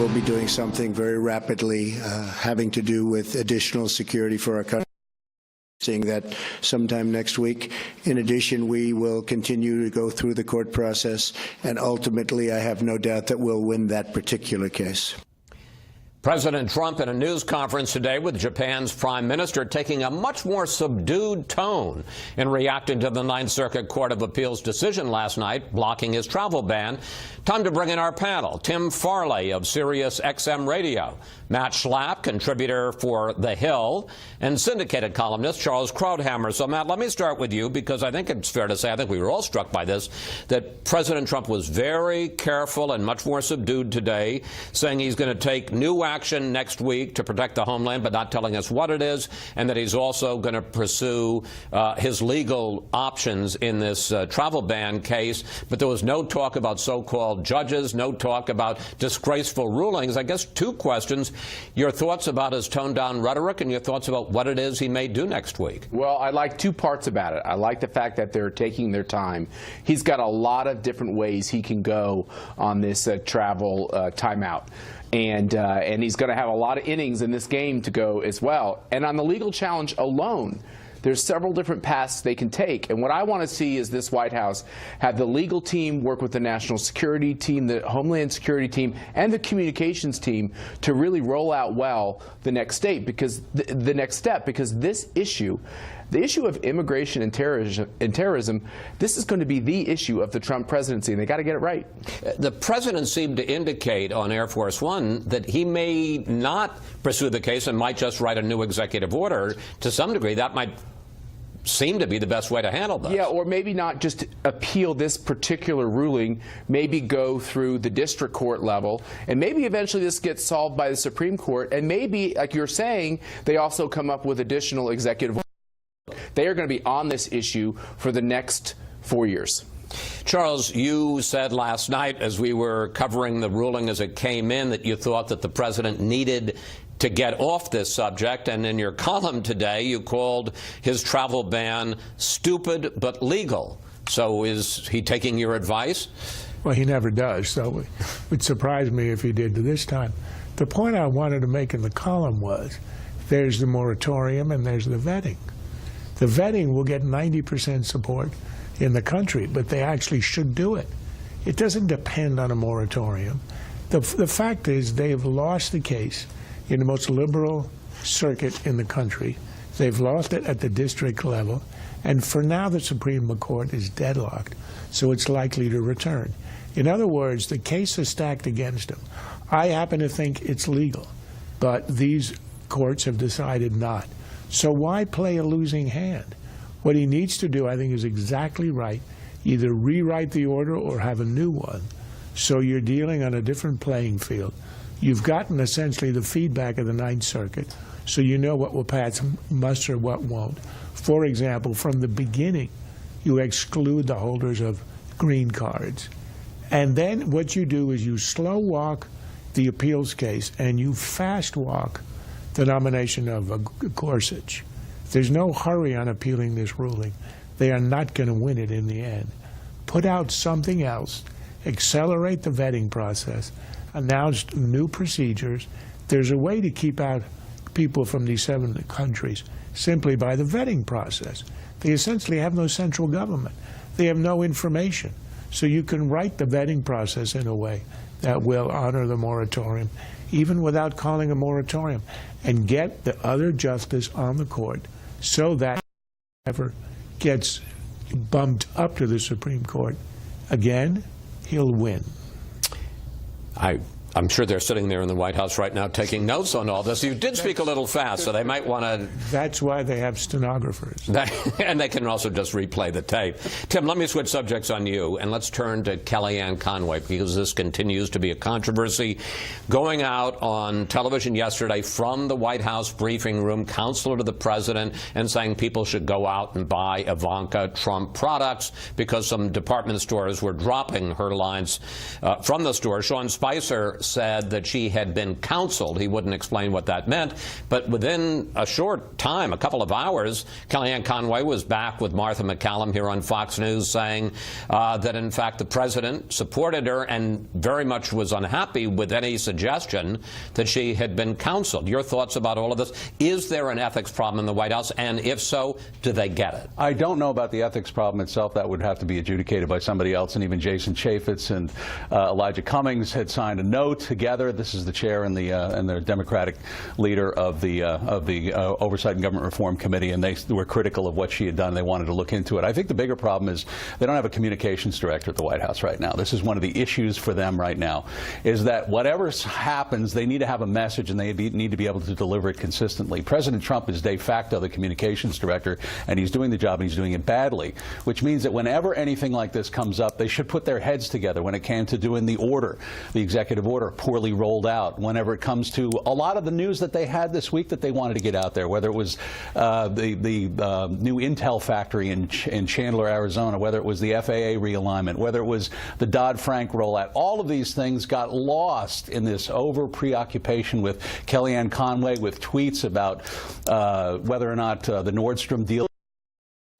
we'll be doing something very rapidly having to do with additional security for our country. Seeing that sometime next week. In addition, we will continue to go through the court process, and ultimately I have no doubt that we'll win that particular case. President Trump in a news conference today with Japan's Prime Minister taking a much more subdued tone in reacting to the Ninth Circuit Court of Appeals decision last night blocking his travel ban. Time to bring in our panel. Tim Farley of Sirius XM Radio, Matt Schlapp, contributor for The Hill, and syndicated columnist Charles Krauthammer. So, Matt, let me start with you because I think it's fair to say, I think we were all struck by this, that President Trump was very careful and much more subdued today, saying he's going to take new action next week to protect the homeland, but not telling us what it is, and that he's also going to pursue his legal options in this travel ban case. But there was no talk about so-called judges, no talk about disgraceful rulings. I guess two questions. Your thoughts about his toned-down rhetoric and your thoughts about what it is he may do next week. Well, I like two parts about it. I like the fact that they're taking their time. He's got a lot of different ways he can go on this travel timeout. And he's going to have a lot of innings in this game to go as well. And on the legal challenge alone, there's several different paths they can take. And what I want to see is this White House have the legal team work with the national security team, the Homeland Security team, and the communications team to really roll out well the next step, because this issue, the issue of immigration and terrorism, this is going to be the issue of the Trump presidency, and they got to get it right. The president seemed to indicate on Air Force One that he may not pursue the case and might just write a new executive order. To some degree, that might seem to be the best way to handle this. Yeah, or maybe not just appeal this particular ruling, maybe go through the district court level, and maybe eventually this gets solved by the Supreme Court, and maybe, like you're saying, they also come up with additional executive orders. They are going to be on this issue for the next 4 years. Charles, you said last night as we were covering the ruling as it came in that you thought that the president needed to get off this subject, and in your column today you called his travel ban stupid but legal. So is he taking your advice? Well, he never does, so it would surprise me if he did this time. The point I wanted to make in the column was there's the moratorium and there's the vetting. The vetting will get 90% support in the country, but they actually should do it. It doesn't depend on a moratorium. The fact is they have lost the case in the most liberal circuit in the country. They've lost it at the district level, and for now the Supreme Court is deadlocked, so it's likely to return. In other words, the case is stacked against him. I happen to think it's legal, but these courts have decided not. So why play a losing hand? What he needs to do, I think, is exactly right. Either rewrite the order or have a new one, so you're dealing on a different playing field. You've gotten essentially the feedback of the Ninth Circuit, so you know what will pass muster, what won't. For example, from the beginning, you exclude the holders of green cards. And then what you do is you slow walk the appeals case and you fast walk the nomination of Gorsuch. There's no hurry on appealing this ruling. They are not going to win it in the end. Put out something else, accelerate the vetting process, announce new procedures. There's a way to keep out people from these 7 countries simply by the vetting process. They essentially have no central government. They have no information. So you can write the vetting process in a way that will honor the moratorium, even without calling a moratorium, and get the other justice on the court so that whoever gets bumped up to the Supreme Court, again, he'll win. I'm sure they're sitting there in the White House right now taking notes on all this. You did speak a little fast, so they might want to... That's why they have stenographers. And they can also just replay the tape. Tim, let me switch subjects on you, and let's turn to Kellyanne Conway, because this continues to be a controversy. Going out on television yesterday from the White House briefing room, counselor to the president, and saying people should go out and buy Ivanka Trump products because some department stores were dropping her lines from the store. Sean Spicer said that she had been counseled. He wouldn't explain what that meant, but within a short time, a couple of hours, Kellyanne Conway was back with Martha McCallum here on Fox News saying that, in fact, the president supported her and very much was unhappy with any suggestion that she had been counseled. Your thoughts about all of this? Is there an ethics problem in the White House? And if so, do they get it? I don't know about the ethics problem itself. That would have to be adjudicated by somebody else. And even Jason Chaffetz and Elijah Cummings had signed a note together. This is the chair and the Democratic leader of the Oversight and Government Reform Committee, and they were critical of what she had done. They wanted to look into it. I think the bigger problem is they don't have a communications director at the White House right now. This is one of the issues for them right now, is that whatever happens, they need to have a message and they need to be able to deliver it consistently. President Trump is de facto the communications director, and he's doing the job, and he's doing it badly, which means that whenever anything like this comes up, they should put their heads together. When it came to doing the order, the executive order, poorly rolled out. Whenever it comes to a lot of the news that they had this week that they wanted to get out there, whether it was the new Intel factory in Chandler, Arizona, whether it was the FAA realignment, whether it was the Dodd-Frank rollout, all of these things got lost in this over-preoccupation with Kellyanne Conway, with tweets about whether or not the Nordstrom deal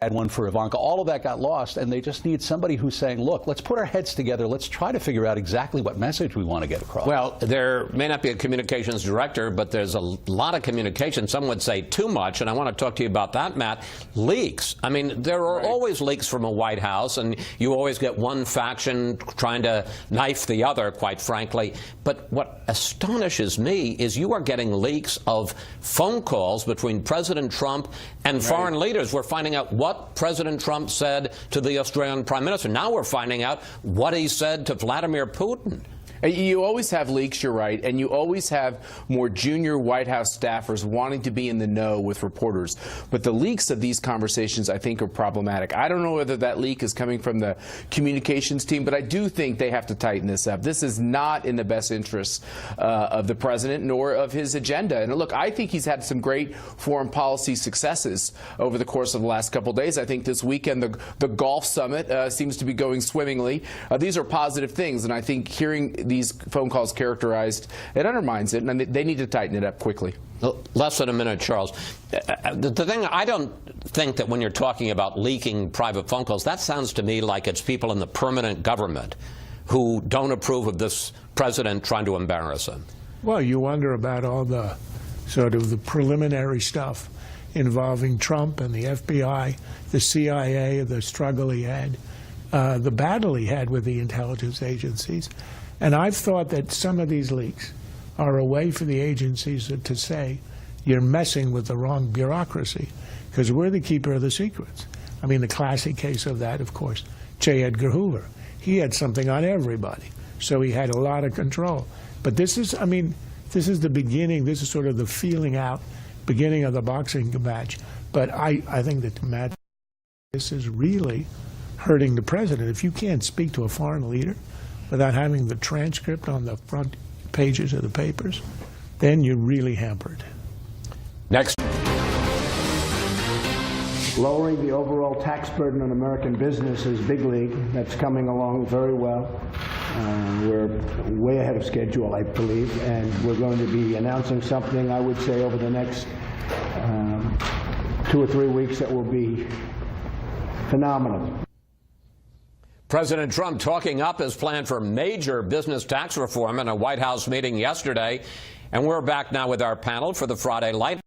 had one for Ivanka. All of that got lost, and they just need somebody who's saying, look, let's put our heads together. Let's try to figure out exactly what message we want to get across. Well, there may not be a communications director, but there's a lot of communication. Some would say too much, and I want to talk to you about that, Matt. Leaks. I mean, there are always leaks from a White House, and you always get one faction trying to knife the other, quite frankly. But what astonishes me is you are getting leaks of phone calls between President Trump and foreign leaders. We're finding out what President Trump said to the Australian Prime Minister. Now we're finding out what he said to Vladimir Putin. You always have leaks, you're right, and you always have more junior White House staffers wanting to be in the know with reporters. But the leaks of these conversations, I think, are problematic. I don't know whether that leak is coming from the communications team, but I do think they have to tighten this up. This is not in the best interests of the president nor of his agenda. And look, I think he's had some great foreign policy successes over the course of the last couple of days. I think this weekend the golf summit seems to be going swimmingly. These are positive things, and I think hearing these phone calls characterized, it undermines it, and they need to tighten it up quickly. Less than a minute, Charles. The thing, I don't think that when you're talking about leaking private phone calls, that sounds to me like it's people in the permanent government who don't approve of this president trying to embarrass him. Well, you wonder about all the sort of the preliminary stuff involving Trump and the FBI, the CIA, the struggle he had, the battle he had with the intelligence agencies. And I've thought that some of these leaks are a way for the agencies to say, you're messing with the wrong bureaucracy, because we're the keeper of the secrets. I mean, the classic case of that, of course, J. Edgar Hoover. He had something on everybody, so he had a lot of control. But this is, I mean, this is the beginning. This is sort of the feeling out, beginning of the boxing match. But I think that Matt, this is really hurting the president. If you can't speak to a foreign leader without having the transcript on the front pages of the papers, then you're really hampered. Next. Lowering the overall tax burden on American business is big league. That's coming along very well. We're way ahead of schedule, I believe, and we're going to be announcing something, I would say, over the next 2 or 3 weeks that will be phenomenal. President Trump talking up his plan for major business tax reform in a White House meeting yesterday. And we're back now with our panel for the Friday Light.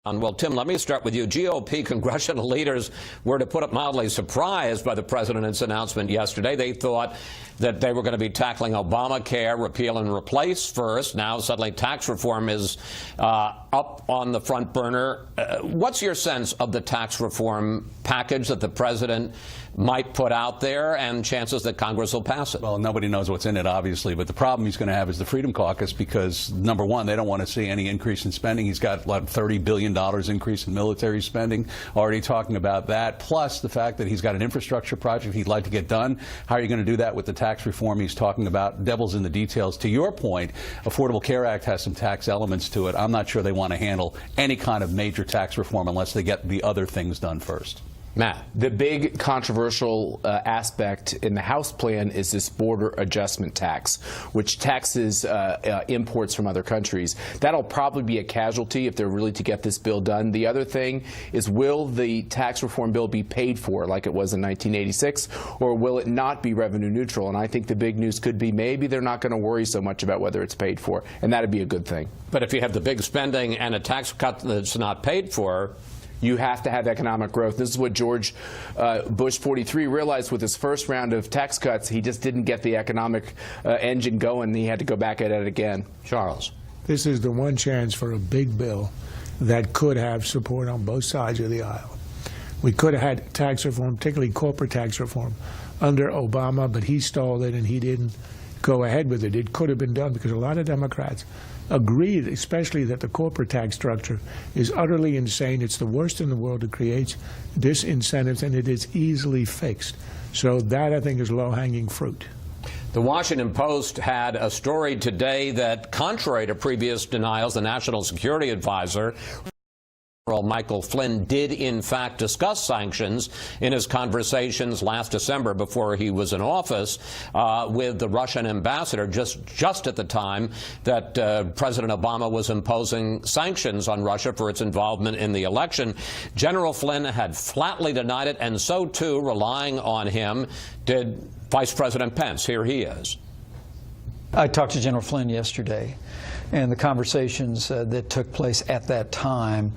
Well, Tim, let me start with you. GOP congressional leaders were, to put it mildly, surprised by the president's announcement yesterday. They thought that they were going to be tackling Obamacare, repeal and replace first. Now suddenly tax reform is up on the front burner. What's your sense of the tax reform package that the president might put out there and chances that Congress will pass it? Well, nobody knows what's in it, obviously, but the problem he's going to have is the Freedom Caucus, because, number one, they don't want to see any increase in spending. He's got like $30 billion increase in military spending, already talking about that, plus the fact that he's got an infrastructure project he'd like to get done. How are you going to do that with the tax reform he's talking about? Devil's in the details. To your point, Affordable Care Act has some tax elements to it. I'm not sure they want to handle any kind of major tax reform unless they get the other things done first. Matt. The big controversial aspect in the House plan is this border adjustment tax, which taxes imports from other countries. That'll probably be a casualty if they're really to get this bill done. The other thing is, will the tax reform bill be paid for like it was in 1986, or will it not be revenue neutral? And I think the big news could be maybe they're not going to worry so much about whether it's paid for, and that'd be a good thing. But if you have the big spending and a tax cut that's not paid for, you have to have economic growth. This is what George Bush 43 realized with his first round of tax cuts. He just didn't get the economic engine going. He had to go back at it again. Charles. This is the one chance for a big bill that could have support on both sides of the aisle. We could have had tax reform, particularly corporate tax reform, under Obama, but he stalled it and he didn't go ahead with it. It could have been done because a lot of Democrats agreed, especially that the corporate tax structure is utterly insane. It's the worst in the world. It creates disincentives, and it is easily fixed. So that, I think, is low-hanging fruit. The Washington Post had a story today that, contrary to previous denials, the National Security Advisor, Michael Flynn, did in fact discuss sanctions in his conversations last December before he was in office with the Russian ambassador, just at the time that President Obama was imposing sanctions on Russia for its involvement in the election. General Flynn had flatly denied it, and so too, relying on him, did Vice President Pence. Here he is. I talked to General Flynn yesterday, and the conversations that took place at that time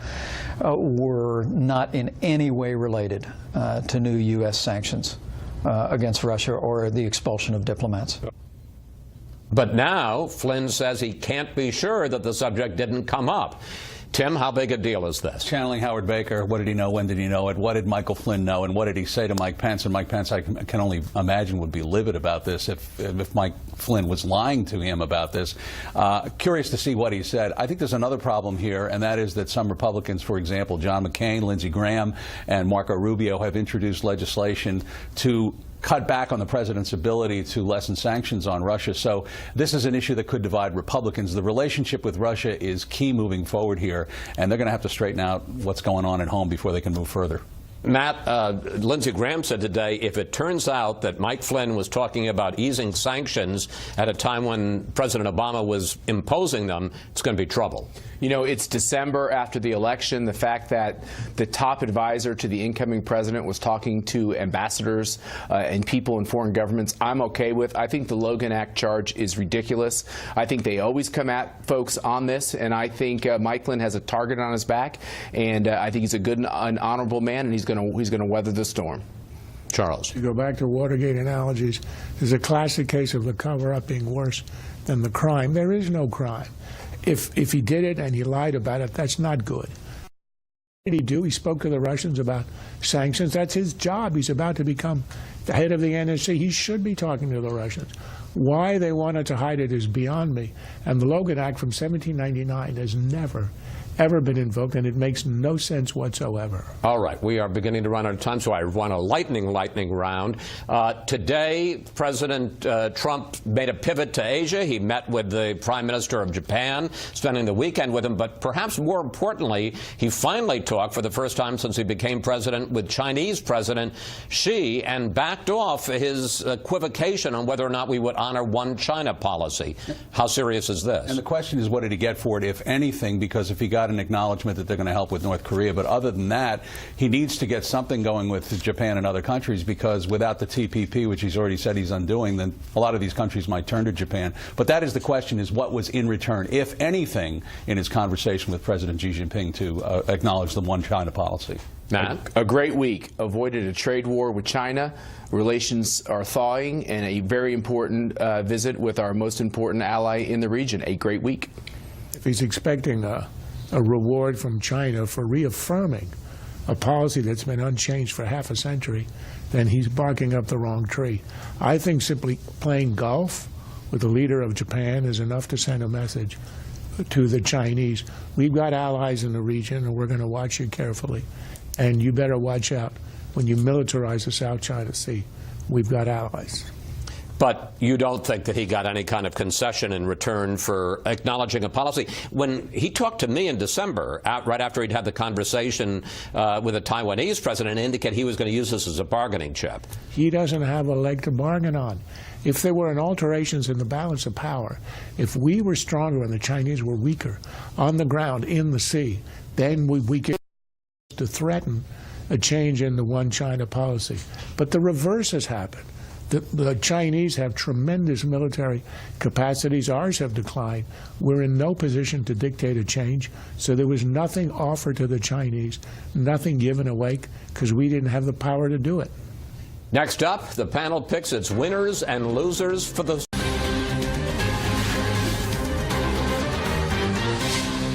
were not in any way related to new U.S. sanctions against Russia or the expulsion of diplomats. But now Flynn says he can't be sure that the subject didn't come up. Tim, how big a deal is this? Channeling Howard Baker, what did he know, when did he know it, what did Michael Flynn know, and what did he say to Mike Pence? And Mike Pence, I can only imagine, would be livid about this if Mike Flynn was lying to him about this. Curious to see what he said. I think there's another problem here, and that is that some Republicans, for example, John McCain, Lindsey Graham, and Marco Rubio, have introduced legislation to cut back on the president's ability to lessen sanctions on Russia. So this is an issue that could divide Republicans. The relationship with Russia is key moving forward here, and they're going to have to straighten out what's going on at home before they can move further. Matt, Lindsey Graham said today, if it turns out that Mike Flynn was talking about easing sanctions at a time when President Obama was imposing them, it's going to be trouble. You know, it's December after the election. The fact that the top advisor to the incoming president was talking to ambassadors and people in foreign governments, I'm okay with. I think the Logan Act charge is ridiculous. I think they always come at folks on this, and I think Mike Flynn has a target on his back, and I think he's a good and honorable man, and he's going to weather the storm. Charles. You go back to Watergate analogies. There's a classic case of the cover-up being worse than the crime. There is no crime. If he did it and he lied about it, that's not good. What did he do? He spoke to the Russians about sanctions. That's his job. He's about to become the head of the NSC. He should be talking to the Russians. Why they wanted to hide it is beyond me. And the Logan Act from 1799 has never, ever been invoked, and it makes no sense whatsoever. All right, we are beginning to run out of time, so I want a lightning round. Today, President Trump made a pivot to Asia. He met with the Prime Minister of Japan, spending the weekend with him, but perhaps more importantly, he finally talked for the first time since he became president with Chinese President Xi and backed off his equivocation on whether or not we would honor one China policy. How serious is this? And the question is, what did he get for it, if anything, because if he got an acknowledgement that they're going to help with North Korea. But other than that, he needs to get something going with Japan and other countries, because without the TPP, which he's already said he's undoing, then a lot of these countries might turn to Japan. But that is the question, is what was in return, if anything, in his conversation with President Xi Jinping to acknowledge the one China policy. Matt? A great week. Avoided a trade war with China. Relations are thawing, and a very important visit with our most important ally in the region. A great week. If he's expecting a reward from China for reaffirming a policy that's been unchanged for half a century, then he's barking up the wrong tree. I think simply playing golf with the leader of Japan is enough to send a message to the Chinese. We've got allies in the region, and we're going to watch you carefully. And you better watch out when you militarize the South China Sea. We've got allies. But you don't think that he got any kind of concession in return for acknowledging a policy? When he talked to me in December, right after he'd had the conversation with the Taiwanese president, indicate he was going to use this as a bargaining chip. He doesn't have a leg to bargain on. If there were alterations in the balance of power, if we were stronger and the Chinese were weaker on the ground, in the sea, then we could to threaten a change in the one China policy. But the reverse has happened. The Chinese have tremendous military capacities. Ours have declined. We're in no position to dictate a change. So there was nothing offered to the Chinese, nothing given away, because we didn't have the power to do it. Next up, the panel picks its winners and losers for the...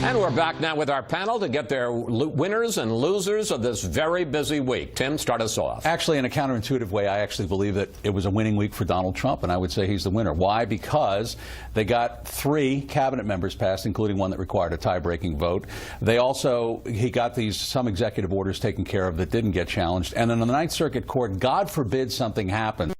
And we're back now with our panel to get their winners and losers of this very busy week. Tim, start us off. Actually, in a counterintuitive way, I actually believe that it was a winning week for Donald Trump, and I would say he's the winner. Why? Because they got 3 cabinet members passed, including one that required a tie-breaking vote. He got some executive orders taken care of that didn't get challenged. And in the Ninth Circuit Court, God forbid something happens,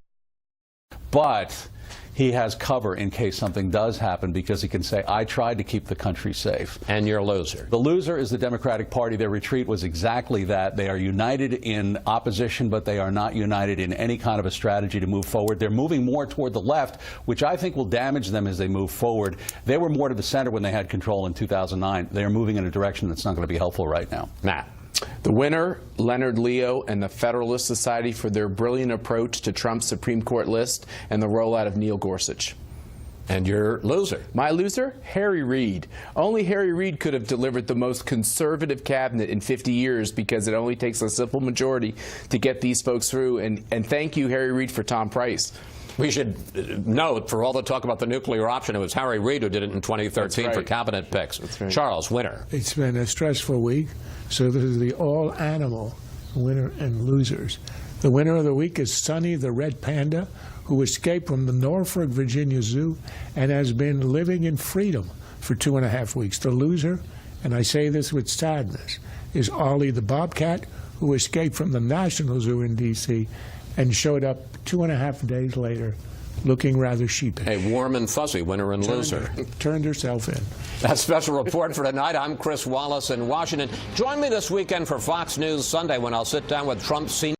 but he has cover in case something does happen, because he can say, I tried to keep the country safe. And your loser? The loser is the Democratic Party. Their retreat was exactly that. They are united in opposition, but they are not united in any kind of a strategy to move forward. They're moving more toward the left, which I think will damage them as they move forward. They were more to the center when they had control in 2009. They are moving in a direction that's not going to be helpful right now. Matt? The winner, Leonard Leo and the Federalist Society, for their brilliant approach to Trump's Supreme Court list and the rollout of Neil Gorsuch. And your loser? My loser? Harry Reid. Only Harry Reid could have delivered the most conservative cabinet in 50 years, because it only takes a simple majority to get these folks through. And thank you, Harry Reid, for Tom Price. We should note, for all the talk about the nuclear option, it was Harry Reid who did it in 2013 for cabinet picks. That's right. Charles, winner? It's been a stressful week, so this is the all-animal winner and losers. The winner of the week is Sonny the red panda, who escaped from the Norfolk, Virginia Zoo and has been living in freedom for 2.5 weeks. The loser, and I say this with sadness, is Ollie the bobcat, who escaped from the National Zoo in D.C. and showed up 2.5 days later looking rather sheepish. A warm and fuzzy winner and loser. Turned herself in. That's special report for tonight. I'm Chris Wallace in Washington. Join me this weekend for Fox News Sunday, when I'll sit down with Trump's senior